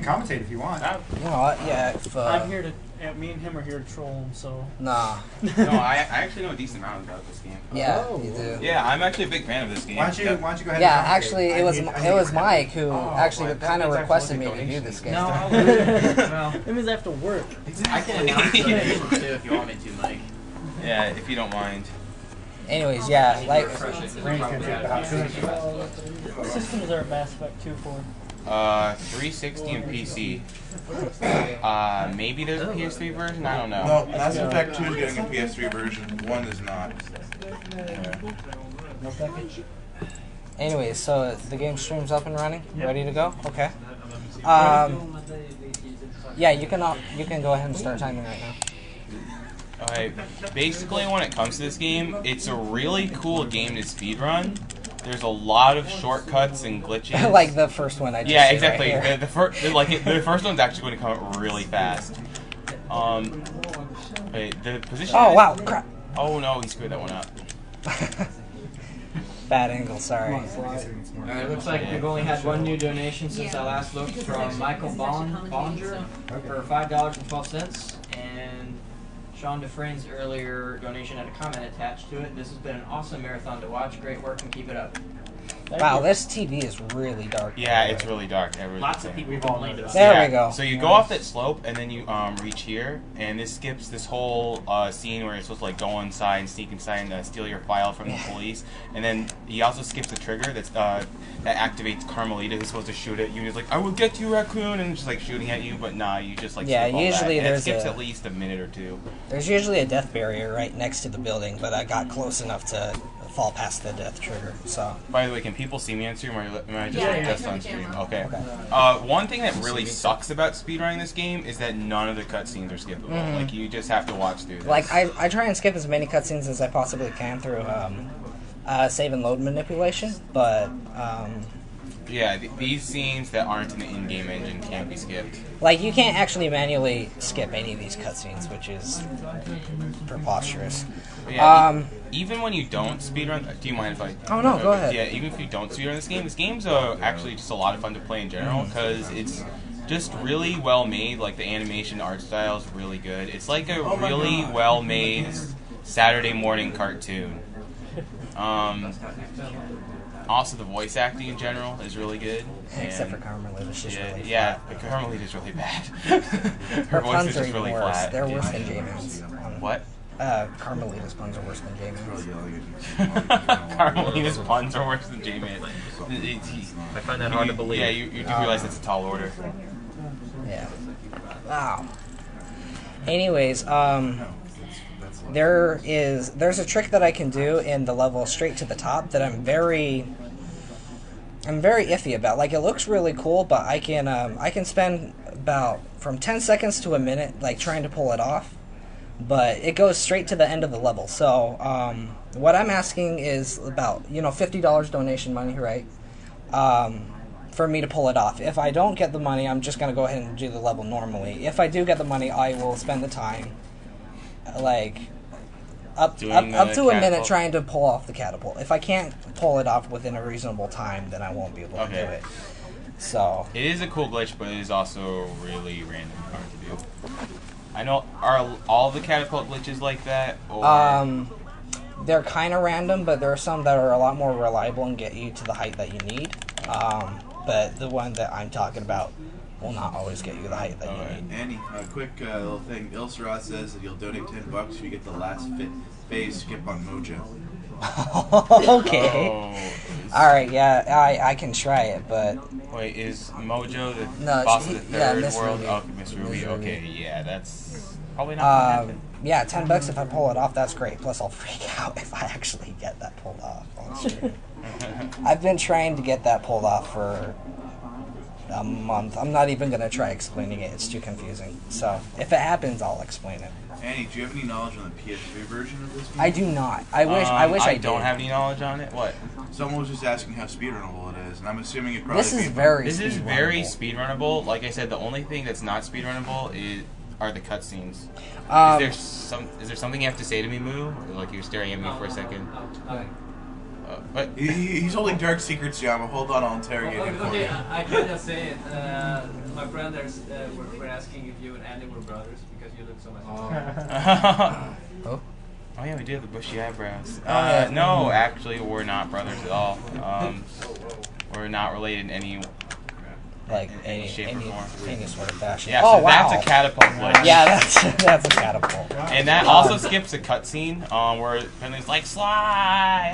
can commentate if you want. You know what? Yeah. If, I'm here to. Me and him are here to troll him. So. Nah. No, I actually know a decent amount about this game. Yeah, you do. Yeah, I'm actually a big fan of this game. Why don't you go ahead? Yeah, and actually, it was Mike who actually kind of requested me to do this game. No, that means I have to work. I can announce the game too if you want me to, Mike. Yeah, if you don't mind. Anyways, yeah, like. Systems are Mass Effect 2 for. 360 and PC. Maybe there's a PS3 version? I don't know. No, Mass Effect 2 is getting a PS3 version. 1 is not. No package. Anyways, so the game stream's up and running, ready to go. Okay. Yeah, you can go ahead and start timing right now. Alright, basically when it comes to this game, it's a really cool game to speedrun. There's a lot of shortcuts and glitches. Like the first one I just Yeah, did exactly. Right the first one's actually going to come up really fast. Wait, the position. Oh wow, crap. Oh no, he screwed that one up. Bad angle, sorry. Alright, looks like we've only had one new donation since I last looked from Michael Bonger for $5.12. And Sean Dufresne's earlier donation had a comment attached to it. This has been an awesome marathon to watch. Great work and keep it up. Wow, this TV is really dark. Yeah, it's really dark. Lots of people complained about it. There we go. So you go off that slope, and then you reach here, and this skips this whole scene where you're supposed to like go inside and sneak inside and steal your file from the police. And then he also skips the trigger that activates Carmelita, who's supposed to shoot at you. And he's like, "I will get you, Raccoon," and just like shooting at you, but nah, you just like skip all usually that. And there's it skips at least a minute or two. There's usually a death barrier right next to the building, but I got close enough to fall past the death trigger. So. By the way, can people see me on stream, or am I just on stream? Okay. Okay. One thing that really sucks about speedrunning this game is that none of the cutscenes are skippable. Like you just have to watch through this. Like I try and skip as many cutscenes as I possibly can through save and load manipulation, but yeah, these scenes that aren't in the in-game engine can't be skipped. like you can't actually manually skip any of these cutscenes, which is preposterous. Yeah, even when you don't speedrun, do you mind if I? Oh no, go ahead. Yeah, even if you don't speedrun this game's actually just a lot of fun to play in general because it's just really well made. Like the animation, art style is really good. It's like a really well made Saturday morning cartoon. Also, the voice acting in general is really good. Except for Carmelita, she's really yeah, flat. but Carmelita's really bad. Her voice puns is are just even really worse. flat. They're worse than J-Man's. What? Carmelita's puns are worse than J-Man's. Carmelita's puns are worse than J-Man. I find that hard to believe. Yeah, you do realize it's a tall order. Yeah. Wow. Anyways, there's a trick that I can do in the level straight to the top that I'm very iffy about. Like it looks really cool, but I can spend about from 10 seconds to a minute like trying to pull it off, but it goes straight to the end of the level. So what I'm asking is about $50 donation money, right? For me to pull it off. If I don't get the money, I'm just gonna go ahead and do the level normally. If I do get the money, I will spend the time like up to a minute trying to pull off the catapult. If I can't pull it off within a reasonable time, then I won't be able to do it. So it is a cool glitch, but it is also really random and hard to do. I know, are all the catapult glitches like that? Or? They're kind of random, but there are some that are a lot more reliable and get you to the height that you need. But the one that I'm talking about will not always get you the height that you need. Annie, a quick little thing. Ilsarat says that you'll donate $10 if you get the last phase skip on Mojo. Okay. Alright, yeah, I can try it, but... Wait, is Mojo the boss of the third world? Oh, Miss Ruby. Okay, yeah, that's probably not gonna happen. Yeah, $10 if I pull it off, that's great. Plus, I'll freak out if I actually get that pulled off. I've been trying to get that pulled off for a month. I'm not even going to try explaining it. It's too confusing. So, if it happens, I'll explain it. Annie, do you have any knowledge on the PS3 version of this game? I do not. I wish I did. Don't have any knowledge on it. What? Someone was just asking how speedrunnable it is, and I'm assuming it probably. This is very speedrunnable. Like I said, the only thing that's not speedrunnable are the cutscenes. Is there something you have to say to me, Moo? Like you're staring at me for a second. But He's holding dark secrets, Yama. Hold on, I'll interrogate him for Okay, you. I can just say it. My brothers were asking if you and Andy were brothers because you look so much alike. Oh. Oh yeah, we do have the bushy eyebrows. yeah. No, actually, we're not brothers at all. We're not related in any Like in any shape or form. any sort of fashion. Yeah, Oh so wow. that's a catapult glitch. Yeah, that's a catapult. And that also skips a cutscene where Finley's like Sly,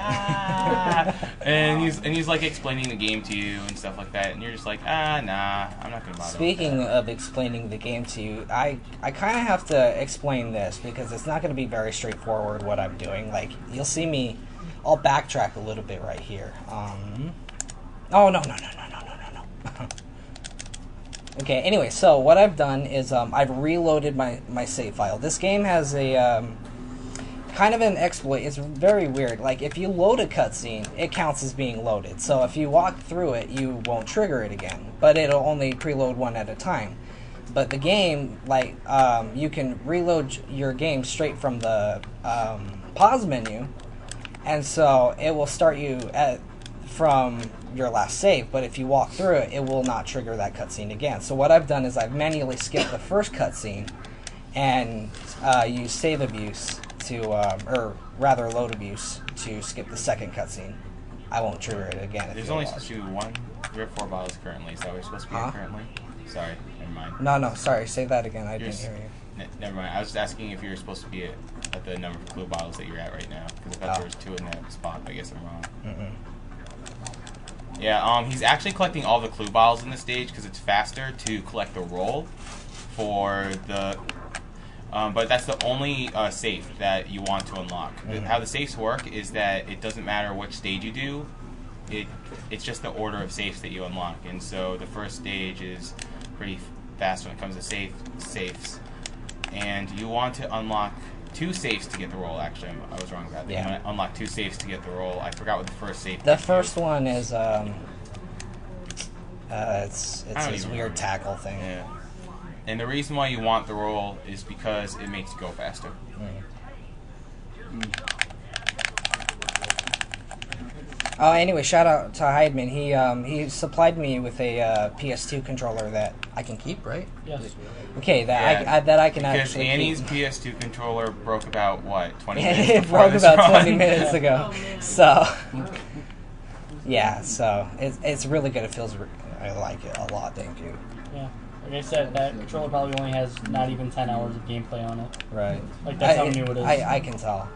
and he's like explaining the game to you and stuff like that, and you're just like, nah, I'm not gonna bother. Speaking of explaining the game to you, I kind of have to explain this because it's not going to be very straightforward what I'm doing. Like, you'll see me, I'll backtrack a little bit right here. Oh, no. Okay, anyway, so what I've done is I've reloaded my save file. This game has a kind of an exploit. It's very weird. Like, if you load a cutscene, it counts as being loaded. So if you walk through it, you won't trigger it again. But it'll only preload one at a time. But the game, like, you can reload your game straight from the pause menu. And so it will start you from your last save, but if you walk through it, it will not trigger that cutscene again. So what I've done is I've manually skipped the first cutscene and used save abuse to, or rather load abuse to skip the second cutscene. I won't trigger it again. There's only supposed to be one. We have 4 bottles currently. Is that what we're supposed to be at currently? Sorry, never mind. No, sorry. Say that again. I didn't hear you. Never mind. I was just asking if you were supposed to be at the number of clue bottles that you're at right now, because I thought there was 2 in that spot. I guess I'm wrong. Yeah, he's actually collecting all the clue bottles in this stage because it's faster to collect the roll for the. But that's the only safe that you want to unlock. How the safes work is that it doesn't matter which stage you do. It's just the order of safes that you unlock, and so the first stage is pretty fast when it comes to safes. And you want to unlock 2 safes to get the roll. Actually, I was wrong about that. You want to unlock 2 safes to get the roll. I forgot what the first safe. The first one is it's this weird tackle thing. Yeah. And the reason why you want the roll is because it makes you go faster. Oh, anyway, shout out to Heidman. He supplied me with a PS2 controller that I can keep, right? Yes. Okay, that I can because actually Annie's keep. PS2 controller broke about, what, 20 minutes It before broke this about run? 20 minutes ago. So, yeah, so it's really good. It feels, I like it a lot, thank you. Yeah. Like I said, that controller probably only has not even 10 hours of gameplay on it. Right. Like, that's how new it is. I can tell.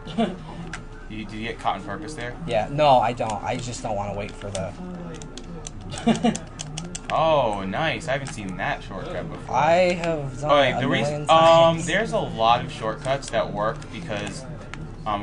Did you get caught on purpose there? Yeah, no, I don't. I just don't want to wait for the... Oh, nice. I haven't seen that shortcut before. I have done it a million times. There's a lot of shortcuts that work because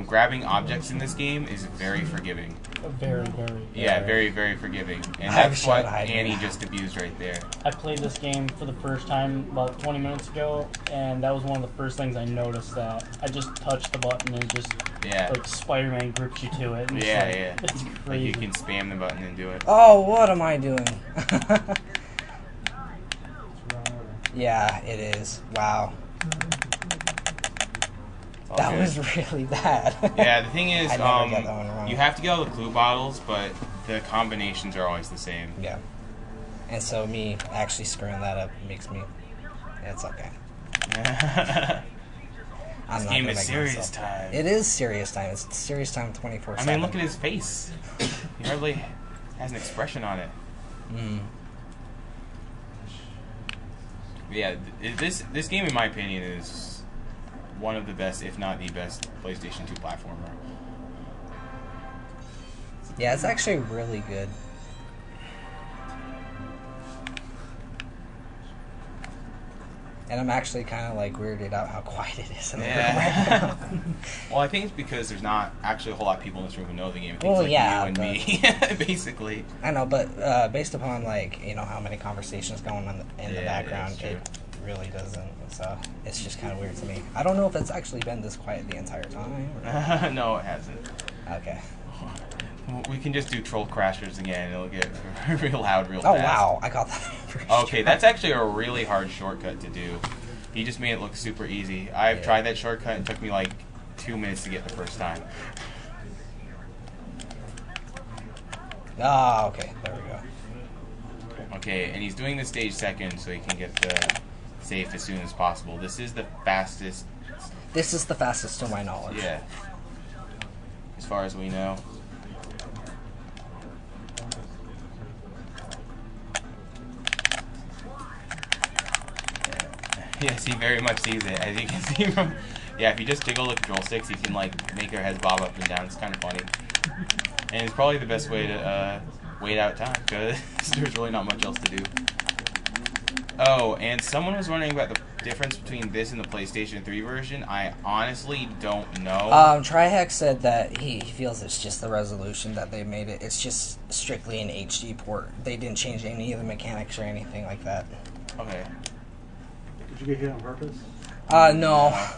grabbing objects in this game is very forgiving. Very, very. Yeah, very, very forgiving. And I've that's what shot hiding. Annie just abused right there. I played this game for the first time about 20 minutes ago, and that was one of the first things I noticed, that I just touched the button and just, like, Spider-Man grips you to it. And Yeah. It's Like crazy. you can spam the button and do it. Oh, what am I doing? Yeah, it is. Wow. That good. was really bad. Yeah, the thing is, I never get that one wrong. you have to get all the clue bottles, but the combinations are always the same. Yeah. And so me actually screwing that up makes me... It's okay. This game is serious time. It is serious time. It's serious time 24/7. I mean, look at his face. He hardly has an expression on it. Yeah, this game, in my opinion, is one of the best, if not the best, PlayStation 2 platformer. Yeah, it's actually really good. And I'm actually kind of like weirded out how quiet it is in the room right now. Well, I think it's because there's not actually a whole lot of people in this room who know the game. I think Well, it's like yeah, you and me, basically. I know, but based upon like how many conversations going on in the background, true. it really doesn't. So it's just kind of weird to me. I don't know if it's actually been this quiet the entire time. Or... No, it hasn't. Okay. We can just do Troll Crashers again. It'll get real loud real Oh fast. wow, I got that. Okay, that's actually a really hard shortcut to do. He just made it look super easy. I've tried that shortcut and it took me like 2 minutes to get the first time. Ah, okay. There we go. Okay, and he's doing the stage second so he can get the safe as soon as possible. This is the fastest. This is the fastest to my knowledge. Yeah. As far as we know. Yes, he very much sees it. As you can see from... Yeah, if you just jiggle the control sticks, you can, like, make their heads bob up and down. It's kind of funny. And it's probably the best way to wait out time, because there's really not much else to do. Oh, and someone was wondering about the difference between this and the PlayStation 3 version. I honestly don't know. Trihex said that he feels it's just the resolution that they made it. It's just strictly an HD port. They didn't change any of the mechanics or anything like that. Okay. Did you get hit on purpose? No.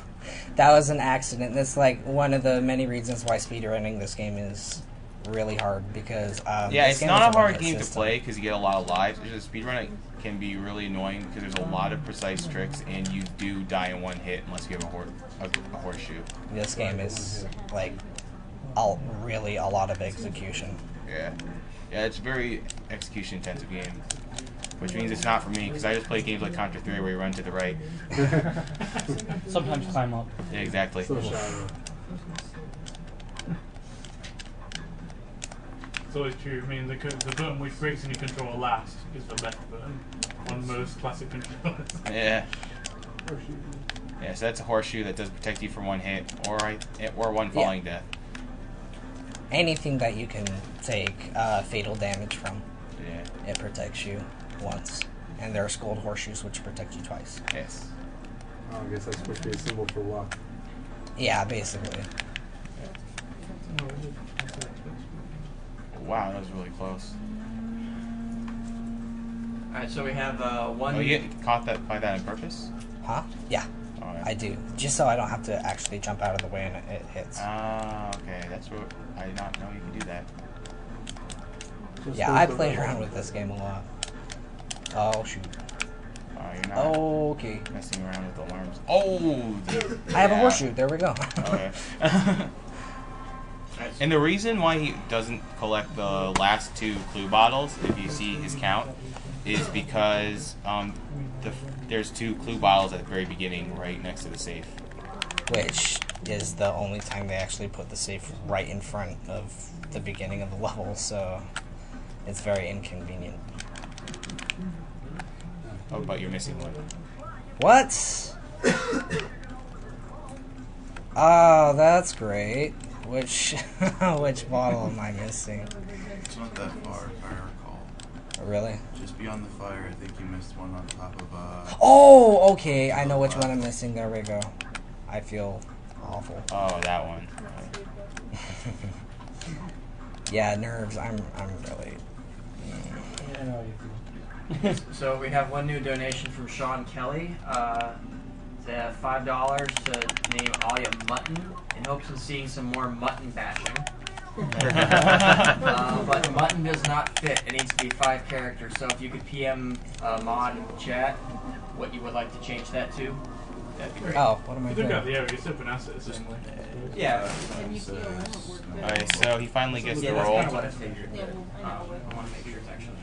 That was an accident. That's like one of the many reasons why speedrunning this game is really hard, because yeah, it's not a hard game to play because you get a lot of lives. Speedrunning can be really annoying because there's a lot of precise tricks and you do die in one hit unless you have a horseshoe. This game is like really a lot of execution. Yeah, it's a very execution intensive game, which means it's not for me because I just play games like Contra 3 where you run to the right. Sometimes climb up. Yeah, exactly. So shallow. It's always true. I mean, the button which breaks any controller last is the left button on most classic controllers. Yeah. Yeah, so that's a horseshoe that does protect you from one hit or one falling death. Anything that you can take fatal damage from, yeah, it protects you once. And there's gold horseshoes which protect you twice. Yes. Oh, I guess that's supposed to be a symbol for luck. Yeah, basically. Wow, that was really close. Alright, so we have one... Oh, you get caught by that on purpose? Huh? Yeah. Right. I do. Just so I don't have to actually jump out of the way and it hits. Ah, okay. That's what... I did not know you could do that. Yeah, I played around with this game a lot. Oh, shoot. You're not okay. messing around with the alarms. Oh! I have a horseshoe. There we go. Okay. And the reason why he doesn't collect the last 2 clue bottles, if you see his count, is because there's 2 clue bottles at the very beginning, right next to the safe. Which is the only time they actually put the safe right in front of the beginning of the level, so it's very inconvenient. Oh, but you're missing one. What? Oh, that's great. Which bottle am I missing? It's not that far, if I recall. Really? Just beyond the fire, I think you missed one on top of, Oh, okay. I know which one I'm missing. There we go. I feel awful. Oh, that one. Yeah, nerves. I'm really... Yeah, I know how you feel. So we have one new donation from Sean Kelly. The $5 to name Alia Mutton in hopes of seeing some more mutton bashing. But mutton does not fit. It needs to be 5 characters. So if you could PM mod in the chat what you would like to change that to, that'd be great. Oh, what am I You doing? took out the area, you still pronounce it the same way. Yeah. Alright, so he finally gets Yeah, the that's roll. kind of what I figured. I want to make sure it's actually.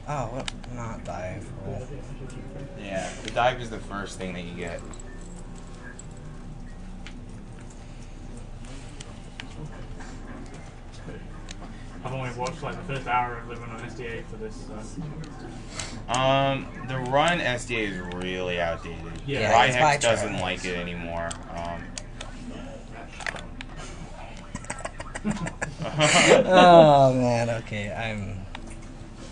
Oh, what? Not dive. Roll. Yeah, the dive is the first thing that you get. I've only watched like the first hour of living on SDA for this. The run SDA is really outdated. Yeah, Ryhex doesn't like it anymore. Oh man, okay,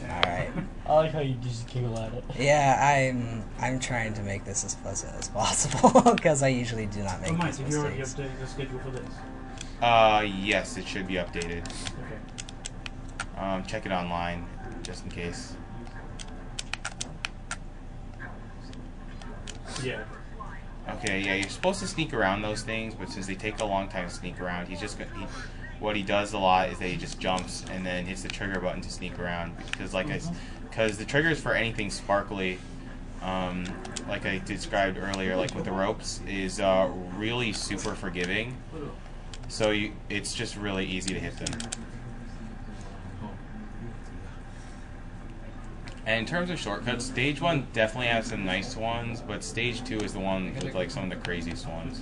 alright. I like how you just giggle at it. Yeah, I'm trying to make this as pleasant as possible because I usually do not make Mike, these did you already mistakes. update the schedule for this? Yes, it should be updated. Okay. Check it online, just in case. Yeah. Okay, yeah, you're supposed to sneak around those things, but since they take a long time to sneak around, what he does a lot is that he just jumps and then hits the trigger button to sneak around because the triggers for anything sparkly, like I described earlier, like with the ropes, is really super forgiving. So it's just really easy to hit them. And in terms of shortcuts, stage 1 definitely has some nice ones, but stage 2 is the one with like some of the craziest ones.